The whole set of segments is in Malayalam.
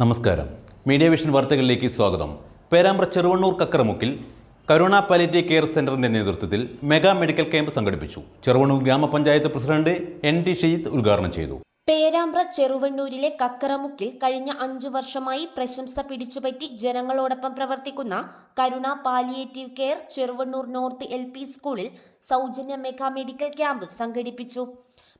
നമസ്കാരം. മീഡിയ വിഷൻ വാർത്തകളിലേക്ക് സ്വാഗതം. പേരാമ്പ്ര ചെറുവണ്ണൂർ കക്കറമുക്കിൽ കരുണ പാലിയേറ്റീവ് കെയർ സെന്ററിന്റെ നേതൃത്വത്തിൽ മെഗാ മെഡിക്കൽ ക്യാമ്പ് സംഘടിപ്പിച്ചു. ചെറുവണ്ണൂർ ഗ്രാമപഞ്ചായത്ത് പ്രസിഡന്റ് NT ഷെയ്ദ് ഉദ്ഘാടനം ചെയ്തു. പേരാമ്പ്ര ചെറുവണ്ണൂരിലെ കക്കറമുക്കിൽ കഴിഞ്ഞ 5 വർഷമായി പ്രശംസ പിടിച്ചുപറ്റി ജനങ്ങളോടൊപ്പം പ്രവർത്തിക്കുന്ന Karuna palliative care Cheruvannur north LP സ്കൂളിൽ സൗജന്യ മെഗാ മെഡിക്കൽ ക്യാമ്പ് സംഘടിപ്പിച്ചു.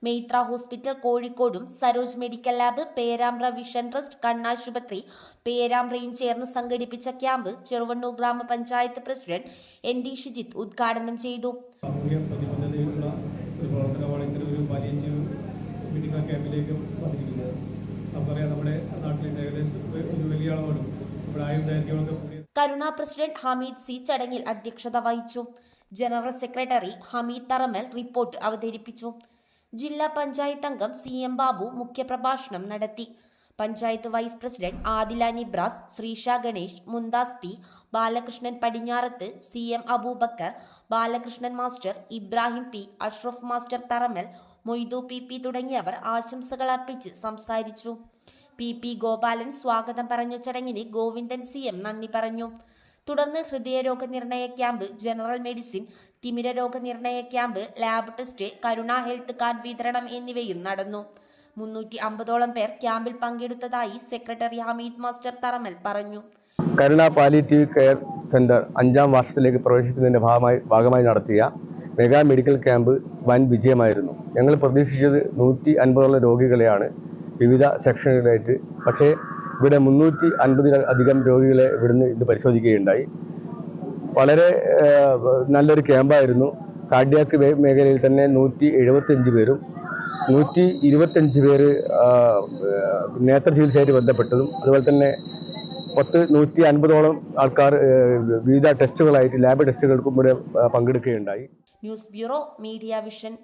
മെയ്ത്ര ഹോസ്പിറ്റൽ കോഴിക്കോടും Saroj medical lab, Perambra vision trust, കണ്ണാശുപത്രി പേരാമ്പ്രയും ചേർന്ന് സംഘടിപ്പിച്ച ക്യാമ്പ് ചെറുവണ്ണൂർ ഗ്രാമപഞ്ചായത്ത് പ്രസിഡന്റ് NT ഷിജിത്ത് ഉദ്ഘാടനം ചെയ്തു. മെഡിക്കൽ ക്യാമ്പിലേക്ക് വന്നിരിക്കുന്നത് നമുക്കറിയാം. നമ്മുടെ നാട്ടിൽ ഏകദേശം ഒരു വലിയ അളവിലും നമ്മുടെ ആയുർദൈർഘ്യമൊക്കെ കൂടിയ കരുണ പ്രസിഡന്റ് ഹമീദ് C ചടങ്ങിൽ അധ്യക്ഷത വഹിച്ചു. General secretary Hameed Tharamal report അവതരിപ്പിച്ചു. ജില്ലാ പഞ്ചായത്ത് അംഗം CM ബാബു മുഖ്യപ്രഭാഷണം നടത്തി. Panchayat vice president Adila Nibras, Sreesha Ganesh, Mumthas P, Balakrishnan Padinjarath, CM Aboobacker, Balakrishnan master, Ibrahim P, Ashraf master Tharamal, Moidu PP തുടങ്ങിയവർ ആശംസകൾ അർപ്പിച്ച് സംസാരിച്ചു. PP ഗോപാലൻ സ്വാഗതം പറഞ്ഞ ചടങ്ങിന് ഗോവിന്ദൻ CM നന്ദി പറഞ്ഞു. തുടർന്ന് ഹൃദയരോഗ നിർണയ ക്യാമ്പ്, ജനറൽ മെഡിസിൻ, തിമിര രോഗനിർണയ ക്യാമ്പ്, ലാബ് ടെസ്റ്റ്, കരുണ ഹെൽത്ത് കാർഡ് വിതരണം എന്നിവയും നടന്നു. 350ഓളം പേർ ക്യാമ്പിൽ പങ്കെടുത്തതായി സെക്രട്ടറി ഹമീദ് മാസ്റ്റർ തറമൽ പറഞ്ഞു. കരുണ പാലിയേറ്റീവ് കെയർ സെന്റർ 5ാം വർഷത്തിലേക്ക് പ്രവേശിക്കുന്നതിന്റെ ഭാഗമായി നടത്തിയ മെഗാ മെഡിക്കൽ ക്യാമ്പ് വൻ വിജയമായിരുന്നു. ഞങ്ങൾ പ്രതീക്ഷിച്ചത് 150ഓളം രോഗികളെയാണ് വിവിധ സെക്ഷനുകളായിട്ട്. പക്ഷേ ഇവിടെ 350-ലധികം രോഗികളെ ഇവിടുന്ന് ഇത് പരിശോധിക്കുകയുണ്ടായി. വളരെ നല്ലൊരു ക്യാമ്പായിരുന്നു. കാർഡിയാക്ക് മേഖലയിൽ തന്നെ 175 പേരും 125 പേര് നേത്ര ചികിത്സയായിട്ട് ബന്ധപ്പെട്ടതും, അതുപോലെ തന്നെ 150ഓളം ആൾക്കാർ വിവിധ ടെസ്റ്റുകളായിട്ട് ലാബ് ടെസ്റ്റുകൾക്കും ഇവിടെ പങ്കെടുക്കുകയുണ്ടായി. News bureau, media vision.